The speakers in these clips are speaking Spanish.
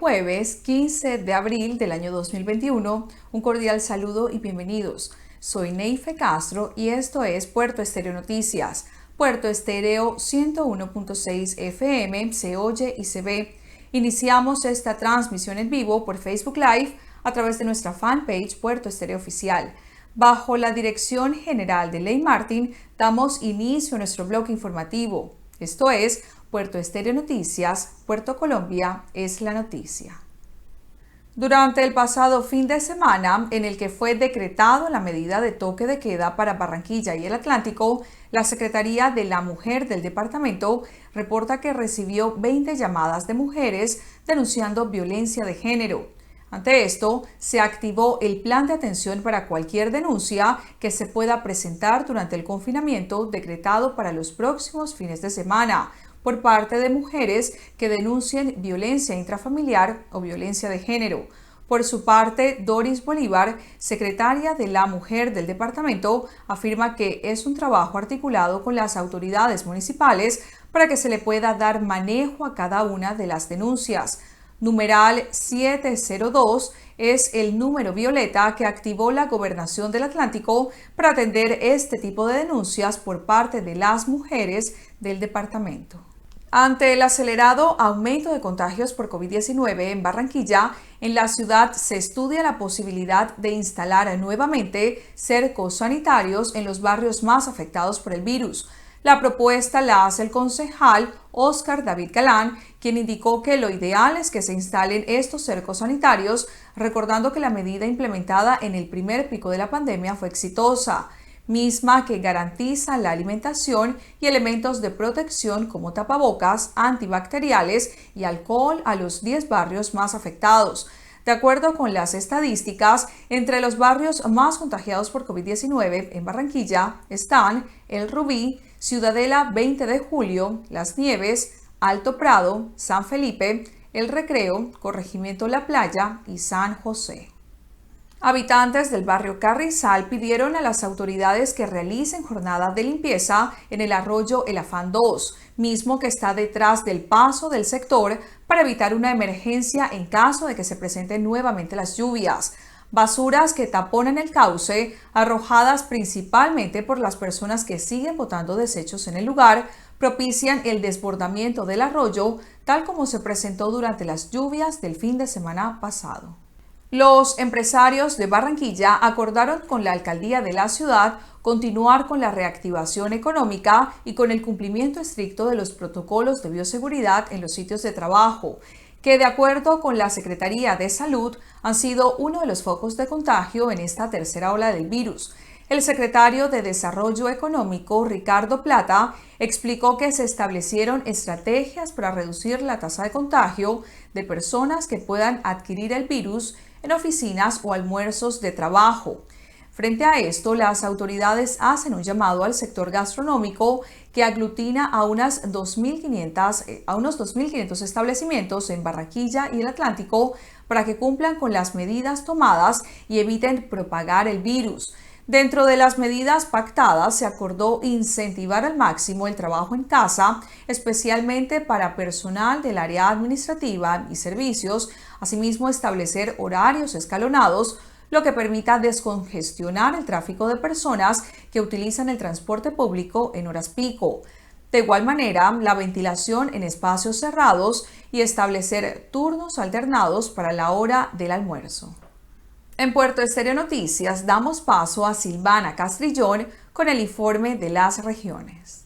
jueves 15 de abril del año 2021. Un cordial saludo y bienvenidos. Soy Neife Castro y esto es Puerto Estéreo Noticias. Puerto Estéreo 101.6 FM se oye y se ve. Iniciamos esta transmisión en vivo por Facebook Live a través de nuestra fanpage Puerto Estéreo Oficial. Bajo la dirección general de Ley Martin, damos inicio a nuestro bloque informativo. Esto es Puerto Estéreo Noticias, Puerto Colombia es la noticia. Durante el pasado fin de semana, en el que fue decretado la medida de toque de queda para Barranquilla y el Atlántico, la Secretaría de la Mujer del departamento reporta que recibió 20 llamadas de mujeres denunciando violencia de género. Ante esto, se activó el plan de atención para cualquier denuncia que se pueda presentar durante el confinamiento decretado para los próximos fines de semana por parte de mujeres que denuncien violencia intrafamiliar o violencia de género. Por su parte, Doris Bolívar, secretaria de la Mujer del departamento, afirma que es un trabajo articulado con las autoridades municipales para que se le pueda dar manejo a cada una de las denuncias. Numeral 702 es el número violeta que activó la Gobernación del Atlántico para atender este tipo de denuncias por parte de las mujeres del departamento. Ante el acelerado aumento de contagios por COVID-19 en Barranquilla, en la ciudad se estudia la posibilidad de instalar nuevamente cercos sanitarios en los barrios más afectados por el virus. La propuesta la hace el concejal Óscar David Galán, quien indicó que lo ideal es que se instalen estos cercos sanitarios, recordando que la medida implementada en el primer pico de la pandemia fue exitosa, misma que garantiza la alimentación y elementos de protección como tapabocas, antibacteriales y alcohol a los 10 barrios más afectados. De acuerdo con las estadísticas, entre los barrios más contagiados por COVID-19 en Barranquilla están El Rubí, Ciudadela 20 de Julio, Las Nieves, Alto Prado, San Felipe, El Recreo, Corregimiento La Playa y San José. Habitantes del barrio Carrizal pidieron a las autoridades que realicen jornadas de limpieza en el arroyo El Afán 2, mismo que está detrás del paso del sector para evitar una emergencia en caso de que se presenten nuevamente las lluvias. Basuras que taponan el cauce, arrojadas principalmente por las personas que siguen botando desechos en el lugar, propician el desbordamiento del arroyo, tal como se presentó durante las lluvias del fin de semana pasado. Los empresarios de Barranquilla acordaron con la alcaldía de la ciudad continuar con la reactivación económica y con el cumplimiento estricto de los protocolos de bioseguridad en los sitios de trabajo, que de acuerdo con la Secretaría de Salud han sido uno de los focos de contagio en esta tercera ola del virus. El secretario de Desarrollo Económico, Ricardo Plata, explicó que se establecieron estrategias para reducir la tasa de contagio de personas que puedan adquirir el virus en oficinas o almuerzos de trabajo. Frente a esto, las autoridades hacen un llamado al sector gastronómico que aglutina a unos 2.500 establecimientos en Barranquilla y el Atlántico para que cumplan con las medidas tomadas y eviten propagar el virus. Dentro de las medidas pactadas se acordó incentivar al máximo el trabajo en casa, especialmente para personal del área administrativa y servicios, asimismo establecer horarios escalonados, lo que permita descongestionar el tráfico de personas que utilizan el transporte público en horas pico. De igual manera, la ventilación en espacios cerrados y establecer turnos alternados para la hora del almuerzo. En Puerto Estéreo Noticias damos paso a Silvana Castrillón con el informe de las regiones.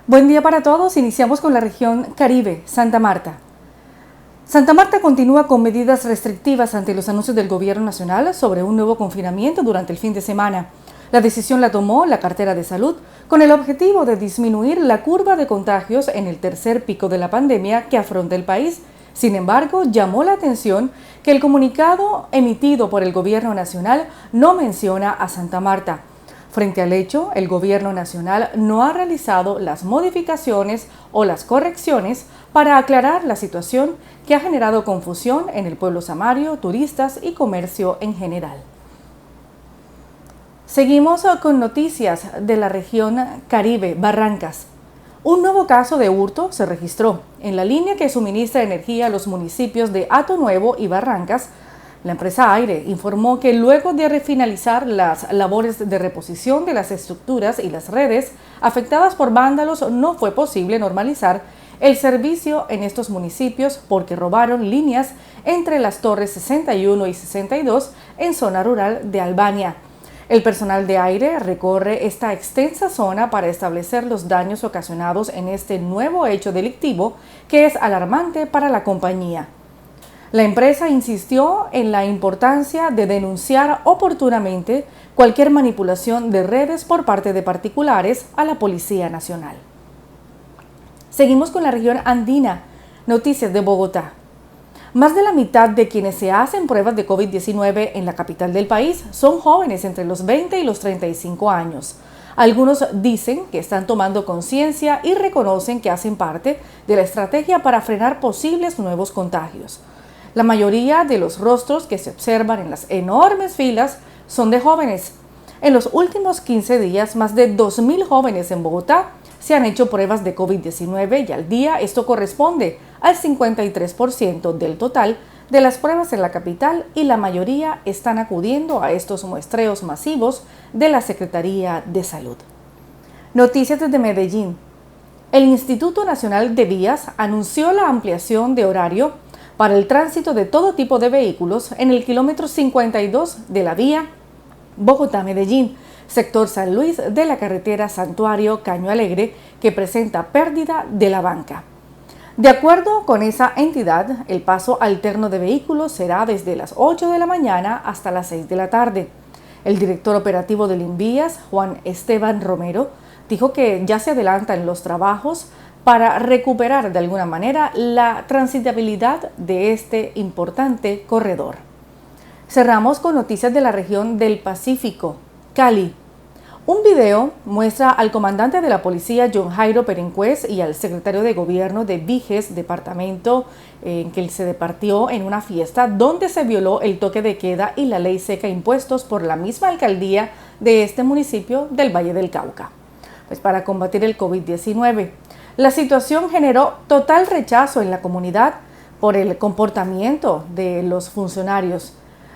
Buen día para todos. Iniciamos con la región Caribe, Santa Marta. Santa Marta continúa con medidas restrictivas ante los anuncios del gobierno nacional sobre un nuevo confinamiento durante el fin de semana. La decisión la tomó la cartera de salud con el objetivo de disminuir la curva de contagios en el tercer pico de la pandemia que afronta el país. Sin embargo, llamó la atención que el comunicado emitido por el Gobierno Nacional no menciona a Santa Marta. Frente al hecho, el Gobierno Nacional no ha realizado las modificaciones o las correcciones para aclarar la situación que ha generado confusión en el pueblo samario, turistas y comercio en general. Seguimos con noticias de la región Caribe, Barrancas. Un nuevo caso de hurto se registró en la línea que suministra energía a los municipios de Hato Nuevo y Barrancas. La empresa Aire informó que luego de finalizar las labores de reposición de las estructuras y las redes afectadas por vándalos, no fue posible normalizar el servicio en estos municipios porque robaron líneas entre las torres 61 y 62 en zona rural de Albania. El personal de Aire recorre esta extensa zona para establecer los daños ocasionados en este nuevo hecho delictivo que es alarmante para la compañía. La empresa insistió en la importancia de denunciar oportunamente cualquier manipulación de redes por parte de particulares a la Policía Nacional. Seguimos con la región andina. Noticias de Bogotá. Más de la mitad de quienes se hacen pruebas de COVID-19 en la capital del país son jóvenes entre los 20 y los 35 años. Algunos dicen que están tomando conciencia y reconocen que hacen parte de la estrategia para frenar posibles nuevos contagios. La mayoría de los rostros que se observan en las enormes filas son de jóvenes. En los últimos 15 días, más de 2.000 jóvenes en Bogotá se han hecho pruebas de COVID-19 y al día esto corresponde al 53% del total de las pruebas en la capital y la mayoría están acudiendo a estos muestreos masivos de la Secretaría de Salud. Noticias desde Medellín. El Instituto Nacional de Vías anunció la ampliación de horario para el tránsito de todo tipo de vehículos en el kilómetro 52 de la vía Bogotá-Medellín, sector San Luis de la carretera Santuario Caño Alegre, que presenta pérdida de la banca. De acuerdo con esa entidad, el paso alterno de vehículos será desde las 8 de la mañana hasta las 6 de la tarde. El director operativo del Invías, Juan Esteban Romero, dijo que ya se adelantan los trabajos para recuperar de alguna manera la transitabilidad de este importante corredor. Cerramos con noticias de la región del Pacífico. Cali. Un video muestra al comandante de la policía, John Jairo Perencués, y al secretario de gobierno de Viges, departamento en que se departió en una fiesta donde se violó el toque de queda y la ley seca impuestos por la misma alcaldía de este municipio del Valle del Cauca. Pues para combatir el COVID-19. La situación generó total rechazo en la comunidad por el comportamiento de los funcionarios.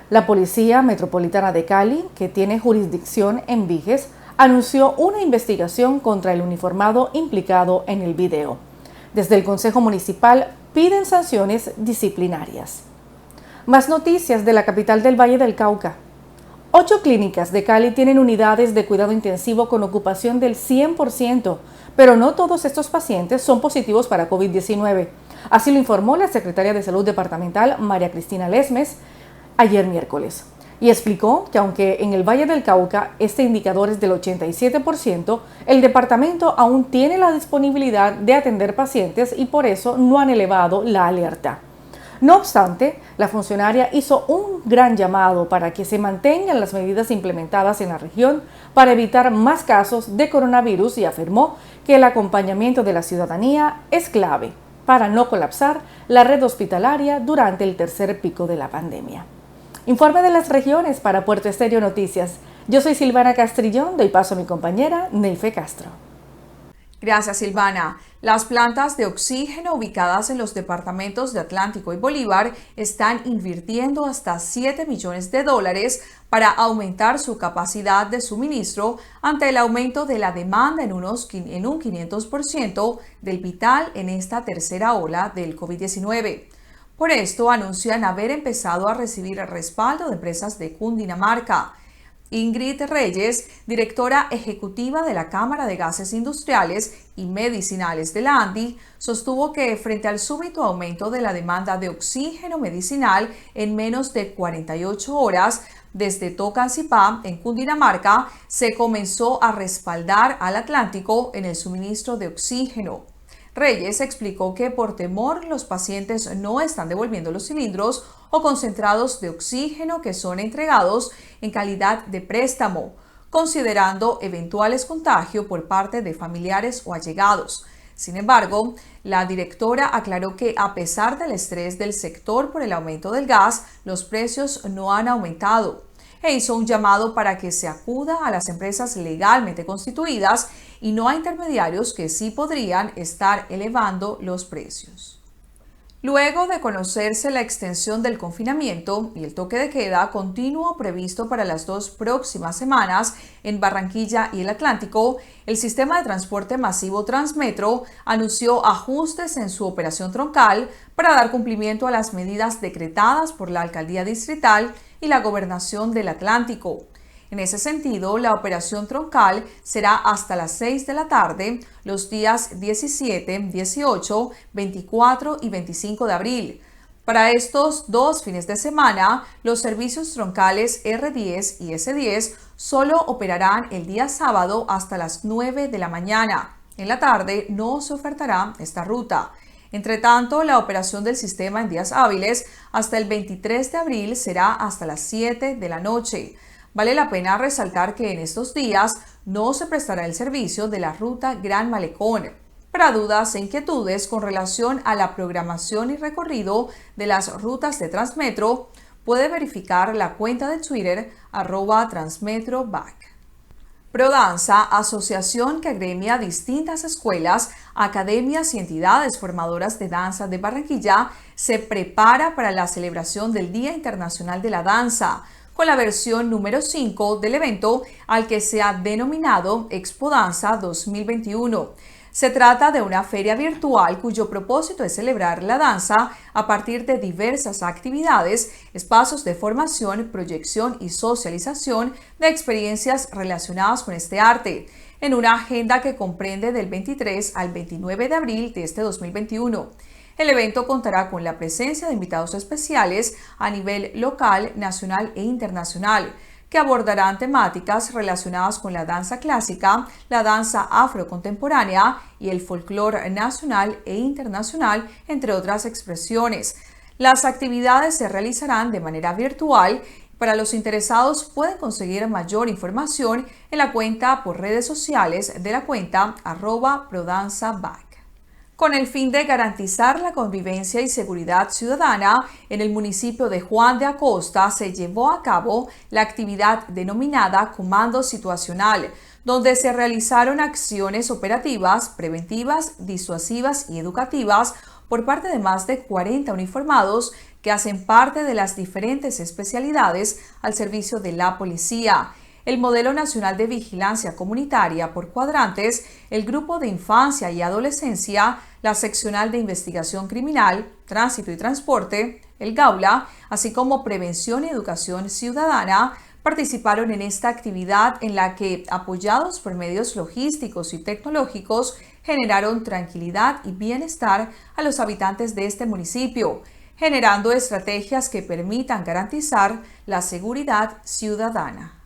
La Policía Metropolitana de Cali, que tiene jurisdicción en Viges, anunció una investigación contra el uniformado implicado en el video. Desde el Consejo Municipal piden sanciones disciplinarias. Más noticias de la capital del Valle del Cauca. 8 clínicas de Cali tienen unidades de cuidado intensivo con ocupación del 100%, pero no todos estos pacientes son positivos para COVID-19. Así lo informó la secretaria de Salud departamental, María Cristina Lesmes, ayer miércoles, y explicó que aunque en el Valle del Cauca este indicador es del 87%, el departamento aún tiene la disponibilidad de atender pacientes y por eso no han elevado la alerta. No obstante, la funcionaria hizo un gran llamado para que se mantengan las medidas implementadas en la región para evitar más casos de coronavirus y afirmó que el acompañamiento de la ciudadanía es clave para no colapsar la red hospitalaria durante el tercer pico de la pandemia. Informe de las regiones para Puerto Estéreo Noticias. Yo soy Silvana Castrillón, doy paso a mi compañera Neife Castro. Gracias, Silvana. Las plantas de oxígeno ubicadas en los departamentos de Atlántico y Bolívar están invirtiendo hasta $7 millones para aumentar su capacidad de suministro ante el aumento de la demanda en un 500% del vital en esta tercera ola del COVID-19. Por esto, anuncian haber empezado a recibir el respaldo de empresas de Cundinamarca. Ingrid Reyes, directora ejecutiva de la Cámara de Gases Industriales y Medicinales de la ANDI, sostuvo que frente al súbito aumento de la demanda de oxígeno medicinal en menos de 48 horas, desde Tocancipá, en Cundinamarca, se comenzó a respaldar al Atlántico en el suministro de oxígeno. Reyes explicó que por temor los pacientes no están devolviendo los cilindros o concentrados de oxígeno que son entregados en calidad de préstamo, considerando eventuales contagios por parte de familiares o allegados. Sin embargo, la directora aclaró que a pesar del estrés del sector por el aumento del gas, los precios no han aumentado. E hizo un llamado para que se acuda a las empresas legalmente constituidas y no a intermediarios que sí podrían estar elevando los precios. Luego de conocerse la extensión del confinamiento y el toque de queda continuo previsto para las 2 próximas semanas en Barranquilla y el Atlántico, el sistema de transporte masivo Transmetro anunció ajustes en su operación troncal para dar cumplimiento a las medidas decretadas por la Alcaldía Distrital y la Gobernación del Atlántico. En ese sentido, la operación troncal será hasta las 6 de la tarde los días 17, 18, 24 y 25 de abril. Para estos 2 fines de semana, los servicios troncales R10 y S10 solo operarán el día sábado hasta las 9 de la mañana. En la tarde no se ofertará esta ruta. Entre tanto, la operación del sistema en días hábiles hasta el 23 de abril será hasta las 7 de la noche. Vale la pena resaltar que en estos días no se prestará el servicio de la ruta Gran Malecón. Para dudas e inquietudes con relación a la programación y recorrido de las rutas de Transmetro, puede verificar la cuenta de Twitter @transmetrobac. Prodanza, asociación que agremia distintas escuelas, academias y entidades formadoras de danza de Barranquilla, se prepara para la celebración del Día Internacional de la Danza, con la versión número 5 del evento al que se ha denominado Expo Danza 2021. Se trata de una feria virtual cuyo propósito es celebrar la danza a partir de diversas actividades, espacios de formación, proyección y socialización de experiencias relacionadas con este arte, en una agenda que comprende del 23 al 29 de abril de este 2021. El evento contará con la presencia de invitados especiales a nivel local, nacional e internacional, que abordarán temáticas relacionadas con la danza clásica, la danza afrocontemporánea y el folclore nacional e internacional, entre otras expresiones. Las actividades se realizarán de manera virtual. Para los interesados pueden conseguir mayor información en la cuenta por redes sociales de la cuenta @prodanzabac. Con el fin de garantizar la convivencia y seguridad ciudadana, en el municipio de Juan de Acosta se llevó a cabo la actividad denominada Comando Situacional, donde se realizaron acciones operativas, preventivas, disuasivas y educativas por parte de más de 40 uniformados que hacen parte de las diferentes especialidades al servicio de la policía. El Modelo Nacional de Vigilancia Comunitaria por cuadrantes, el Grupo de Infancia y Adolescencia, la Seccional de Investigación Criminal, Tránsito y Transporte, el GAULA, así como Prevención y Educación Ciudadana, participaron en esta actividad en la que, apoyados por medios logísticos y tecnológicos, generaron tranquilidad y bienestar a los habitantes de este municipio, generando estrategias que permitan garantizar la seguridad ciudadana.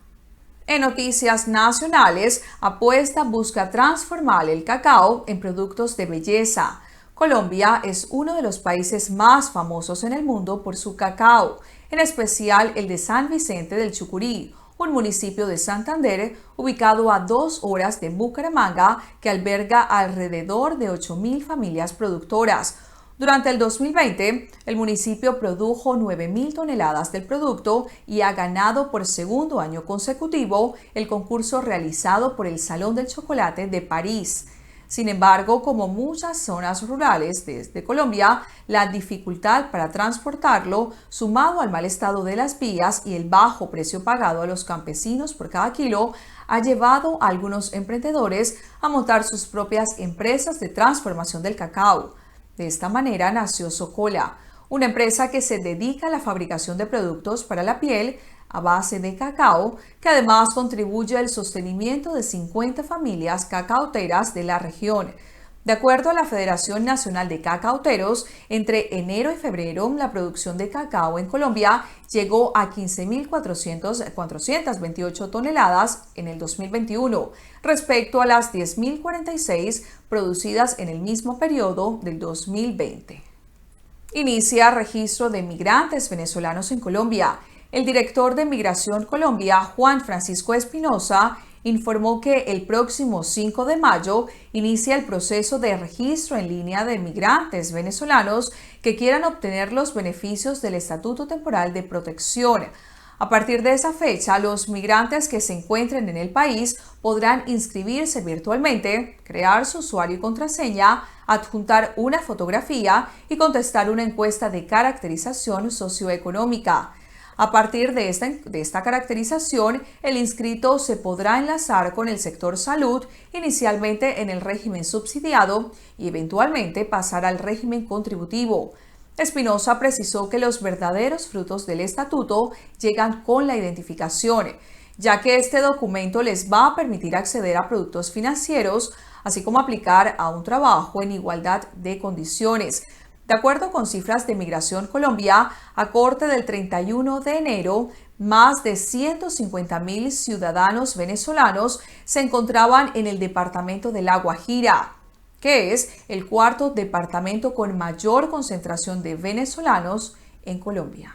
En noticias nacionales, Apuesta busca transformar el cacao en productos de belleza. Colombia es uno de los países más famosos en el mundo por su cacao, en especial el de San Vicente del Chucurí, un municipio de Santander ubicado a 2 horas de Bucaramanga que alberga alrededor de 8.000 familias productoras. Durante el 2020, el municipio produjo 9.000 toneladas del producto y ha ganado por segundo año consecutivo el concurso realizado por el Salón del Chocolate de París. Sin embargo, como muchas zonas rurales de Colombia, la dificultad para transportarlo, sumado al mal estado de las vías y el bajo precio pagado a los campesinos por cada kilo, ha llevado a algunos emprendedores a montar sus propias empresas de transformación del cacao. De esta manera nació Socola, una empresa que se dedica a la fabricación de productos para la piel a base de cacao, que además contribuye al sostenimiento de 50 familias cacauteras de la región. De acuerdo a la Federación Nacional de Cacauteros, entre enero y febrero la producción de cacao en Colombia llegó a 15.428 toneladas en el 2021, respecto a las 10.046 producidas en el mismo periodo del 2020. Inicia registro de migrantes venezolanos en Colombia. El director de Migración Colombia, Juan Francisco Espinosa, informó que el próximo 5 de mayo inicia el proceso de registro en línea de migrantes venezolanos que quieran obtener los beneficios del Estatuto Temporal de Protección. A partir de esa fecha, los migrantes que se encuentren en el país podrán inscribirse virtualmente, crear su usuario y contraseña, adjuntar una fotografía y contestar una encuesta de caracterización socioeconómica. A partir de esta caracterización, el inscrito se podrá enlazar con el sector salud, inicialmente en el régimen subsidiado y eventualmente pasar al régimen contributivo. Espinosa precisó que los verdaderos frutos del estatuto llegan con la identificación, ya que este documento les va a permitir acceder a productos financieros, así como aplicar a un trabajo en igualdad de condiciones. De acuerdo con cifras de Migración Colombia, a corte del 31 de enero, más de 150.000 ciudadanos venezolanos se encontraban en el departamento de La Guajira, que es el cuarto departamento con mayor concentración de venezolanos en Colombia.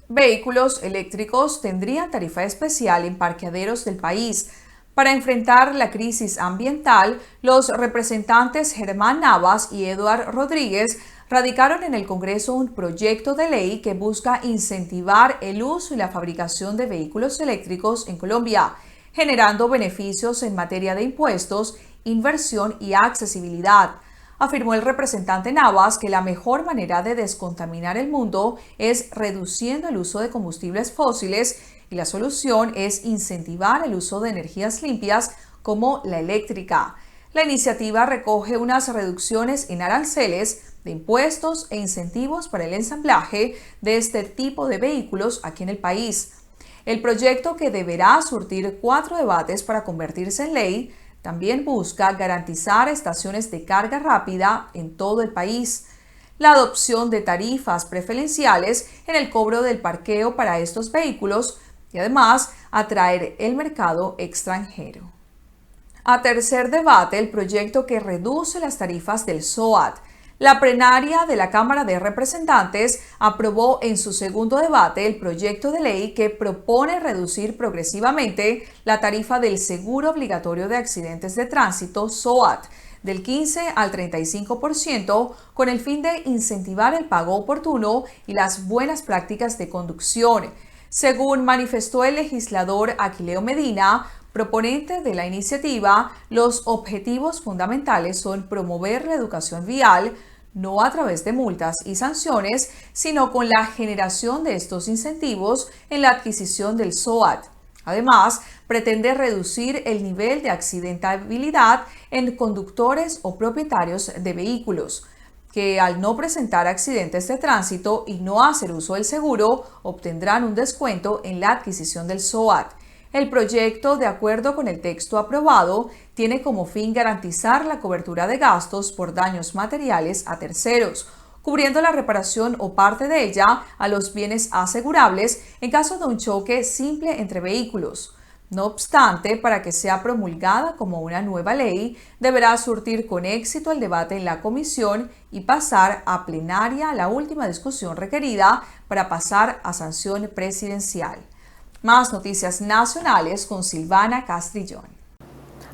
Vehículos eléctricos tendrían tarifa especial en parqueaderos del país. Para enfrentar la crisis ambiental, los representantes Germán Navas y Eduard Rodríguez radicaron en el Congreso un proyecto de ley que busca incentivar el uso y la fabricación de vehículos eléctricos en Colombia, generando beneficios en materia de impuestos, inversión y accesibilidad. Afirmó el representante Navas que la mejor manera de descontaminar el mundo es reduciendo el uso de combustibles fósiles y la solución es incentivar el uso de energías limpias como la eléctrica. La iniciativa recoge unas reducciones en aranceles, de impuestos e incentivos para el ensamblaje de este tipo de vehículos aquí en el país. El proyecto, que deberá surtir 4 debates para convertirse en ley, también busca garantizar estaciones de carga rápida en todo el país, la adopción de tarifas preferenciales en el cobro del parqueo para estos vehículos y además atraer el mercado extranjero. A tercer debate, el proyecto que reduce las tarifas del SOAT. La plenaria de la Cámara de Representantes aprobó en su segundo debate el proyecto de ley que propone reducir progresivamente la tarifa del Seguro Obligatorio de Accidentes de Tránsito, SOAT, del 15 al 35%, con el fin de incentivar el pago oportuno y las buenas prácticas de conducción. Según manifestó el legislador Aquileo Medina, proponente de la iniciativa, los objetivos fundamentales son promover la educación vial, no a través de multas y sanciones, sino con la generación de estos incentivos en la adquisición del SOAT. Además, pretende reducir el nivel de accidentabilidad en conductores o propietarios de vehículos, que al no presentar accidentes de tránsito y no hacer uso del seguro, obtendrán un descuento en la adquisición del SOAT. El proyecto, de acuerdo con el texto aprobado, tiene como fin garantizar la cobertura de gastos por daños materiales a terceros, cubriendo la reparación o parte de ella a los bienes asegurables en caso de un choque simple entre vehículos. No obstante, para que sea promulgada como una nueva ley, deberá surtir con éxito el debate en la comisión y pasar a plenaria la última discusión requerida para pasar a sanción presidencial. Más noticias nacionales con Silvana Castrillón.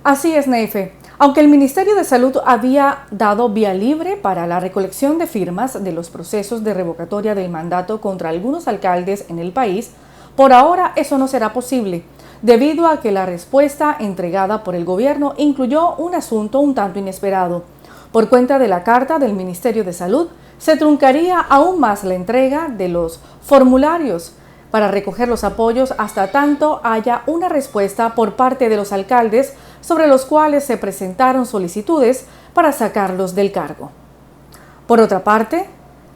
Así es, Neife. Aunque el Ministerio de Salud había dado vía libre para la recolección de firmas de los procesos de revocatoria del mandato contra algunos alcaldes en el país, por ahora eso no será posible, debido a que la respuesta entregada por el gobierno incluyó un asunto un tanto inesperado. Por cuenta de la carta del Ministerio de Salud, se truncaría aún más la entrega de los formularios para recoger los apoyos hasta tanto haya una respuesta por parte de los alcaldes sobre los cuales se presentaron solicitudes para sacarlos del cargo. Por otra parte,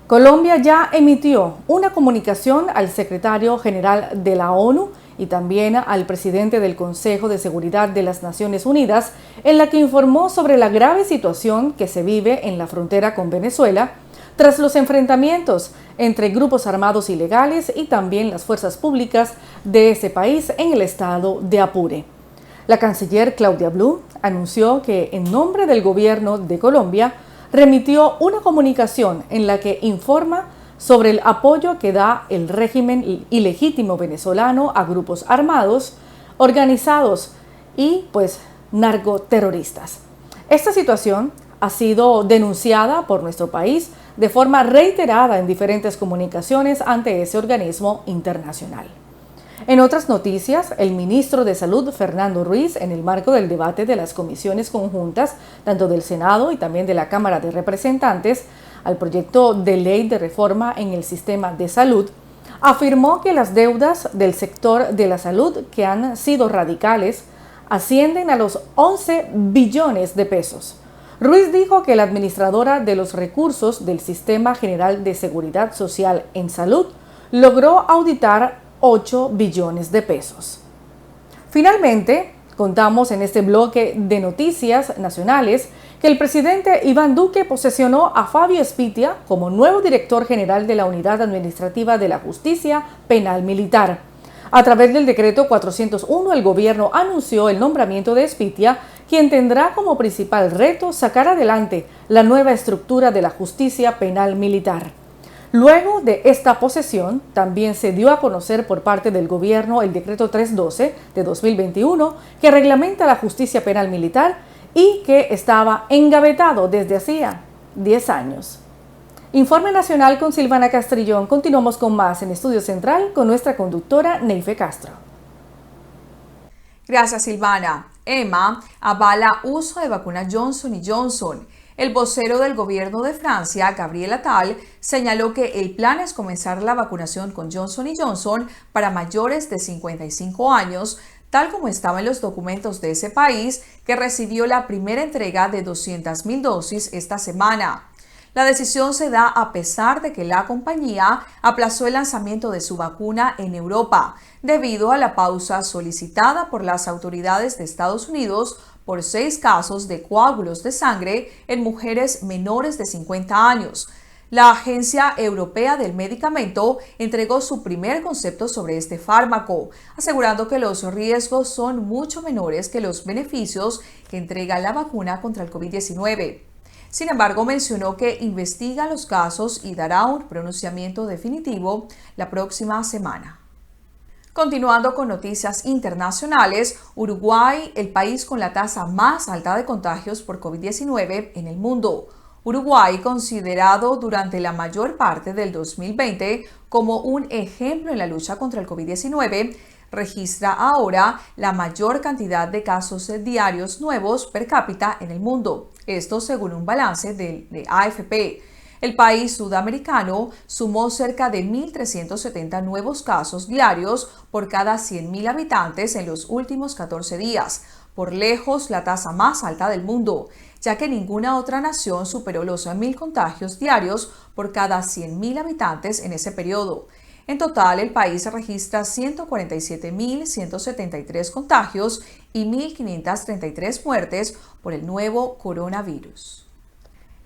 Colombia ya emitió una comunicación al secretario general de la ONU y también al presidente del Consejo de Seguridad de las Naciones Unidas, en la que informó sobre la grave situación que se vive en la frontera con Venezuela tras los enfrentamientos entre grupos armados ilegales y también las fuerzas públicas de ese país en el estado de Apure. La canciller Claudia Blum anunció que en nombre del gobierno de Colombia remitió una comunicación en la que informa sobre el apoyo que da el régimen ilegítimo venezolano a grupos armados, organizados y narcoterroristas. Esta situación ha sido denunciada por nuestro país de forma reiterada en diferentes comunicaciones ante ese organismo internacional. En otras noticias, el ministro de Salud, Fernando Ruiz, en el marco del debate de las comisiones conjuntas, tanto del Senado y también de la Cámara de Representantes, al proyecto de ley de reforma en el sistema de salud, afirmó que las deudas del sector de la salud que han sido radicales ascienden a los 11 billones de pesos. Ruiz dijo que la administradora de los recursos del Sistema General de Seguridad Social en Salud logró auditar 8 billones de pesos. Finalmente, contamos en este bloque de noticias nacionales que el presidente Iván Duque posesionó a Fabio Spitia como nuevo director general de la Unidad Administrativa de la Justicia Penal Militar. A través del decreto 401, el gobierno anunció el nombramiento de Spitia, quien tendrá como principal reto sacar adelante la nueva estructura de la justicia penal militar. Luego de esta posesión, también se dio a conocer por parte del gobierno el decreto 312 de 2021, que reglamenta la justicia penal militar y que estaba engavetado desde hacía 10 años. Informe Nacional con Silvana Castrillón. Continuamos con más en Estudio Central con nuestra conductora Neife Castro. Gracias, Silvana. EMA avala uso de vacuna Johnson & Johnson. El vocero del gobierno de Francia, Gabriel Attal, señaló que el plan es comenzar la vacunación con Johnson & Johnson para mayores de 55 años, tal como estaba en los documentos de ese país, que recibió la primera entrega de 200.000 dosis esta semana. La decisión se da a pesar de que la compañía aplazó el lanzamiento de su vacuna en Europa, debido a la pausa solicitada por las autoridades de Estados Unidos por 6 casos de coágulos de sangre en mujeres menores de 50 años. La Agencia Europea del Medicamento entregó su primer concepto sobre este fármaco, asegurando que los riesgos son mucho menores que los beneficios que entrega la vacuna contra el COVID-19. Sin embargo, mencionó que investiga los casos y dará un pronunciamiento definitivo la próxima semana. Continuando con noticias internacionales, Uruguay, el país con la tasa más alta de contagios por COVID-19 en el mundo. Uruguay, considerado durante la mayor parte del 2020 como un ejemplo en la lucha contra el COVID-19, registra ahora la mayor cantidad de casos diarios nuevos per cápita en el mundo. Esto según un balance de AFP. El país sudamericano sumó cerca de 1.370 nuevos casos diarios por cada 100.000 habitantes en los últimos 14 días, por lejos la tasa más alta del mundo, ya que ninguna otra nación superó los 1.000 contagios diarios por cada 100.000 habitantes en ese periodo. En total, el país registra 147.173 contagios y 1.533 muertes por el nuevo coronavirus.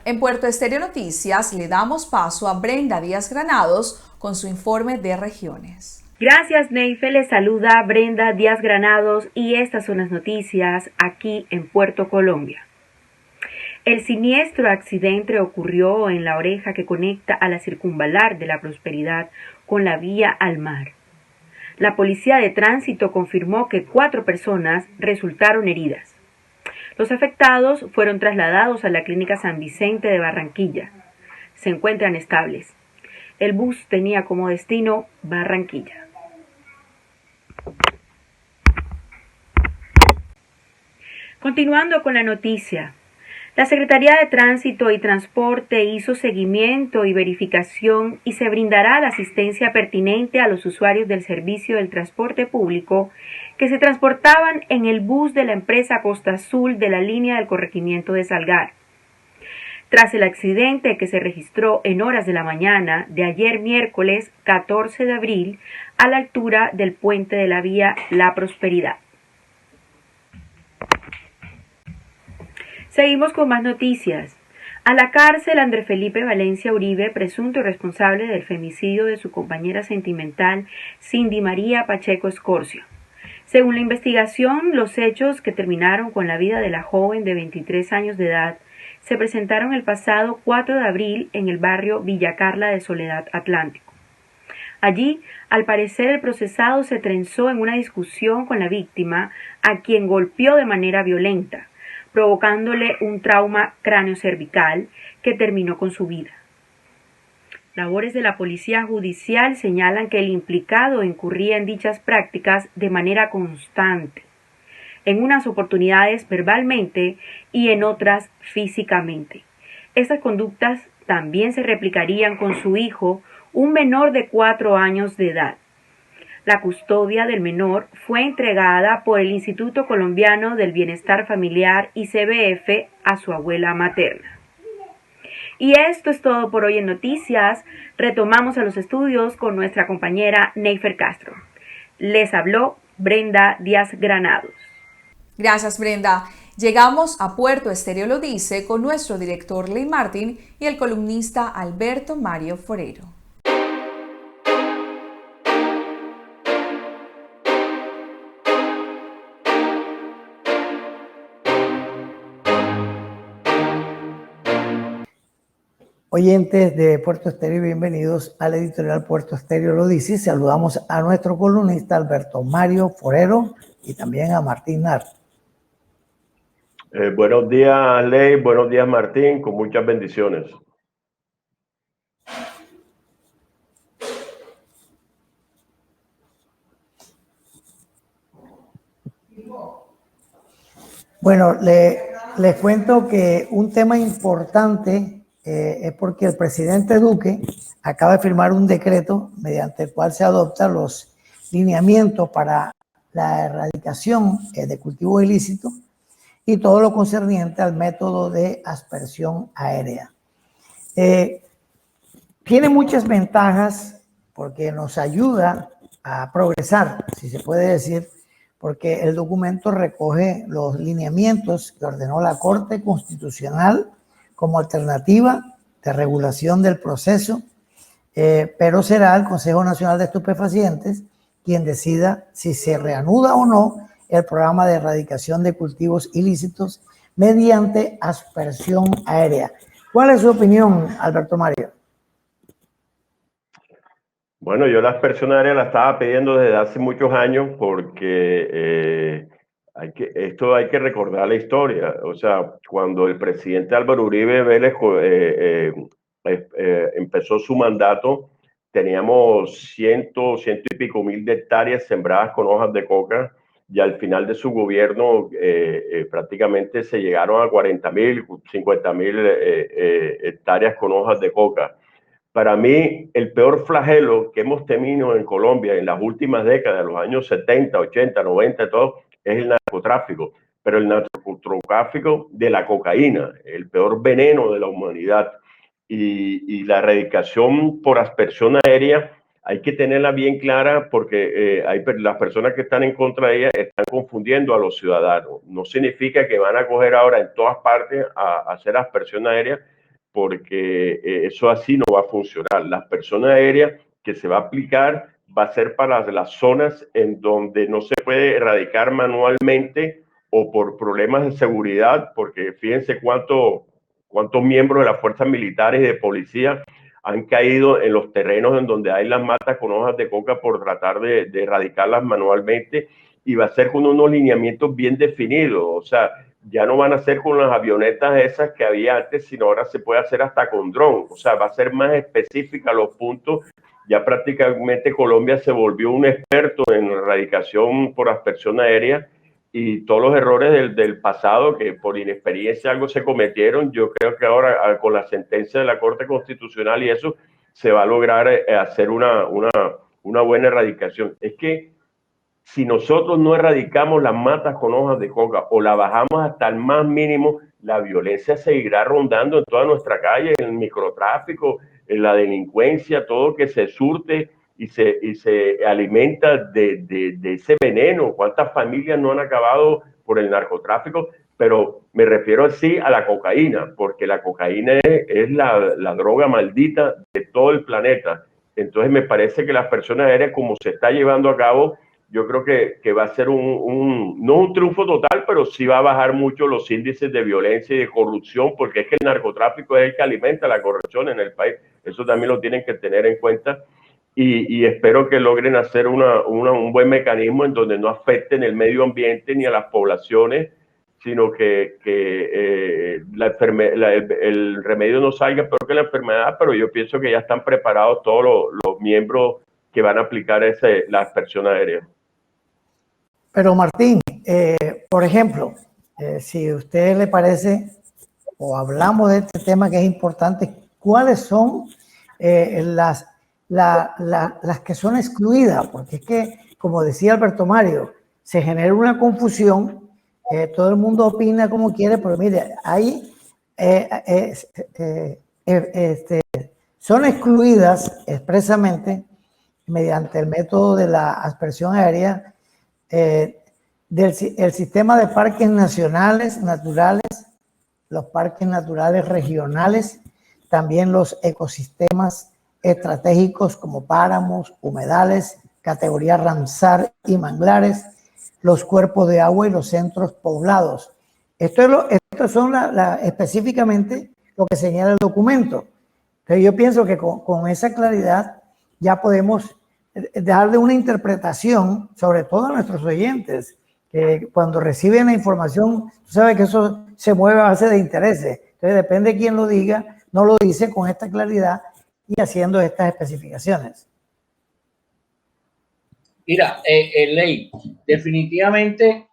En Puerto Estéreo Noticias le damos paso a Brenda Díaz Granados con su informe de regiones. Gracias, Neife. Les saluda Brenda Díaz Granados y estas son las noticias aquí en Puerto Colombia. El siniestro accidente ocurrió en la oreja que conecta a la circunvalar de la Prosperidad con la vía al mar. La policía de tránsito confirmó que 4 personas resultaron heridas. Los afectados fueron trasladados a la Clínica San Vicente de Barranquilla. Se encuentran estables. El bus tenía como destino Barranquilla. Continuando con la noticia, la Secretaría de Tránsito y Transporte hizo seguimiento y verificación y se brindará la asistencia pertinente a los usuarios del servicio del transporte público que se transportaban en el bus de la empresa Costa Azul de la línea del corregimiento de Salgar. Tras el accidente que se registró en horas de la mañana de ayer miércoles 14 de abril a la altura del puente de la vía La Prosperidad. Seguimos con más noticias. A la cárcel Andrés Felipe Valencia Uribe, presunto responsable del femicidio de su compañera sentimental Cindy María Pacheco Escorcio. Según la investigación, los hechos que terminaron con la vida de la joven de 23 años de edad se presentaron el pasado 4 de abril en el barrio Villa Carla de Soledad Atlántico. Allí, al parecer, el procesado se trenzó en una discusión con la víctima, a quien golpeó de manera violenta, provocándole un trauma craneocervical que terminó con su vida. Labores de la Policía Judicial señalan que el implicado incurría en dichas prácticas de manera constante, en unas oportunidades verbalmente y en otras físicamente. Estas conductas también se replicarían con su hijo, un menor de 4 años de edad. La custodia del menor fue entregada por el Instituto Colombiano del Bienestar Familiar ICBF a su abuela materna. Y esto es todo por hoy en Noticias. Retomamos a los estudios con nuestra compañera Neifer Castro. Les habló Brenda Díaz Granados. Gracias, Brenda. Llegamos a Puerto Estéreo Lo Dice con nuestro director Ley Martín y el columnista Alberto Mario Forero. Oyentes de Puerto Estéreo, bienvenidos al editorial Puerto Estéreo Lo Dice. Saludamos a nuestro columnista Alberto Mario Forero y también a Martín Nar. Buenos días, Ley. Buenos días, Martín. Con muchas bendiciones. Bueno, les cuento que un tema importante es porque el presidente Duque acaba de firmar un decreto mediante el cual se adoptan los lineamientos para la erradicación de cultivos ilícitos y todo lo concerniente al método de aspersión aérea. Tiene muchas ventajas porque nos ayuda a progresar, si se puede decir, porque el documento recoge los lineamientos que ordenó la Corte Constitucional como alternativa de regulación del proceso, pero será el Consejo Nacional de Estupefacientes quien decida si se reanuda o no el programa de erradicación de cultivos ilícitos mediante aspersión aérea. ¿Cuál es su opinión, Alberto Mario? Bueno, yo la aspersión aérea la estaba pidiendo desde hace muchos años porque esto hay que recordar la historia. O sea, cuando el presidente Álvaro Uribe Vélez empezó su mandato, teníamos ciento y pico mil de hectáreas sembradas con hojas de coca, y al final de su gobierno prácticamente se llegaron a 40.000, 50.000 hectáreas con hojas de coca. Para mí, el peor flagelo que hemos tenido en Colombia en las últimas décadas, los años 70, 80, 90, todo, es el narcotráfico. Pero el narcotráfico de la cocaína, el peor veneno de la humanidad. Y la erradicación por aspersión aérea hay que tenerla bien clara porque las personas que están en contra de ella están confundiendo a los ciudadanos. No significa que van a coger ahora en todas partes a hacer aspersión aérea, porque eso así no va a funcionar. La aspersión aérea que se va a aplicar va a ser para las zonas en donde no se puede erradicar manualmente o por problemas de seguridad, porque fíjense cuántos miembros de las fuerzas militares y de policía han caído en los terrenos en donde hay las matas con hojas de coca por tratar de erradicarlas manualmente, y va a ser con unos lineamientos bien definidos. O sea, ya no van a ser con las avionetas esas que había antes, sino ahora se puede hacer hasta con dron. O sea, va a ser más específica los puntos. Ya prácticamente Colombia se volvió un experto en erradicación por aspersión aérea, y todos los errores del pasado que por inexperiencia algo se cometieron, yo creo que ahora con la sentencia de la Corte Constitucional y eso se va a lograr hacer una buena erradicación. Es que si nosotros no erradicamos las matas con hojas de coca o la bajamos hasta el más mínimo, la violencia seguirá rondando en toda nuestra calle, en el microtráfico, en la delincuencia, todo que se surte y se alimenta de ese veneno. ¿Cuántas familias no han acabado por el narcotráfico? Pero me refiero así a la cocaína, porque la cocaína es la droga maldita de todo el planeta. Entonces me parece que las personas aéreas, como se está llevando a cabo, yo creo que va a ser no un triunfo total, pero sí va a bajar mucho los índices de violencia y de corrupción, porque es que el narcotráfico es el que alimenta la corrupción en el país. Eso también lo tienen que tener en cuenta, y espero que logren hacer un buen mecanismo en donde no afecten el medio ambiente ni a las poblaciones, sino que el remedio no salga peor que la enfermedad, pero yo pienso que ya están preparados todos los miembros que van a aplicar la aspersión aérea. Pero Martín, por ejemplo, si a usted le parece, o hablamos de este tema que es importante, ¿cuáles son las que son excluidas? Porque es que, como decía Alberto Mario, se genera una confusión, todo el mundo opina como quiere, pero mire, ahí son excluidas expresamente mediante el método de la aspersión aérea el sistema de parques nacionales, naturales, los parques naturales regionales, también los ecosistemas estratégicos como páramos, humedales, categoría Ramsar y manglares, los cuerpos de agua y los centros poblados. Esto son específicamente lo que señala el documento. Entonces yo pienso que con esa claridad ya podemos darle una interpretación, sobre todo a nuestros oyentes, que cuando reciben la información, tú sabes que eso se mueve a base de intereses. Entonces depende de quién lo diga, no lo dice con esta claridad y haciendo estas especificaciones. Mira, Ley, definitivamente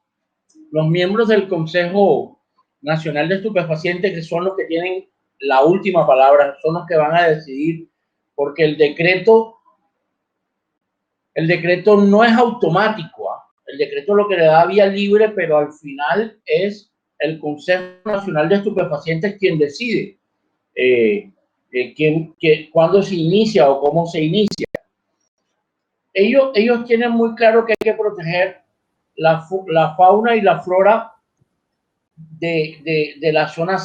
los miembros del Consejo Nacional de Estupefacientes, que son los que tienen la última palabra, son los que van a decidir, porque el decreto no es automático. El decreto lo que le da vía libre, pero al final es el Consejo Nacional de Estupefacientes quien decide cuándo se inicia o cómo se inicia. Ellos tienen muy claro que hay que proteger la fauna y la flora de la zona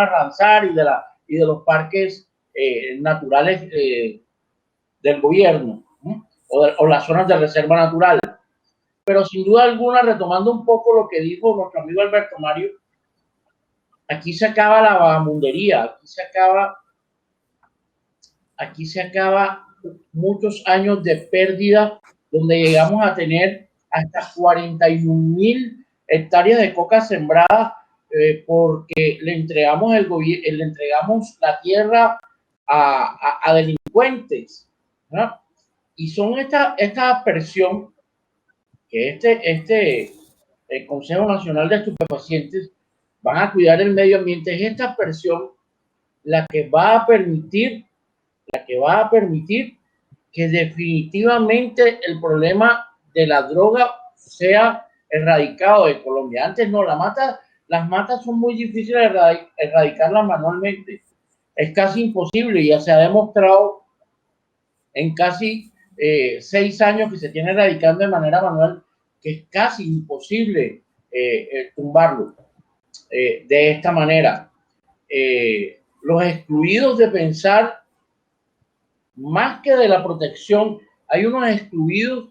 Ramsar y de los parques naturales del gobierno, ¿no? o las zonas de reserva natural. Pero sin duda alguna, retomando un poco lo que dijo nuestro amigo Alberto Mario, aquí se acaba la vagabundería, aquí se acaba muchos años de pérdida, donde llegamos a tener hasta 41,000 hectáreas de coca sembradas porque le entregamos la tierra a delincuentes, ¿no? Y son esta aspersión que el Consejo Nacional de Estupefacientes van a cuidar el medio ambiente. Es esta aspersión la que va a permitir que definitivamente el problema de la droga sea erradicado de Colombia. Antes no, las matas son muy difíciles de erradicarlas manualmente. Es casi imposible, y ya se ha demostrado en casi 6 años que se tiene erradicando de manera manual, que es casi imposible tumbarlo de esta manera. Los excluidos de pensar, más que de la protección, hay unos excluidos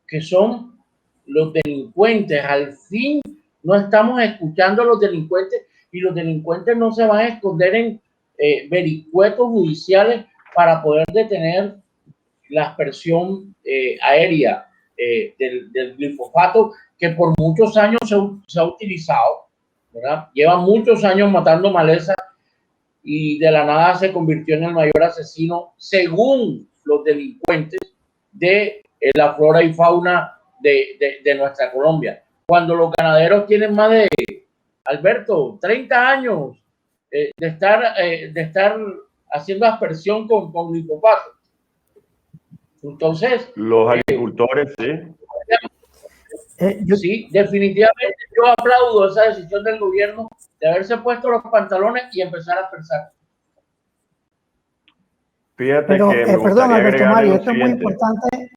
que son los delincuentes. Al fin no estamos escuchando a los delincuentes, y los delincuentes no se van a esconder en vericuetos judiciales para poder detener la aspersión aérea del glifosato, que por muchos años se ha utilizado, ¿verdad? Lleva muchos años matando maleza y de la nada se convirtió en el mayor asesino, según los delincuentes, de la flora y fauna de nuestra Colombia. Cuando los ganaderos tienen más de, Alberto, 30 años de estar haciendo aspersión con glifosato. Entonces, los agricultores, sí, definitivamente yo aplaudo esa decisión del gobierno de haberse puesto los pantalones y empezar a pensar. Fíjate pero, que perdón, Alberto Mario, esto es muy importante.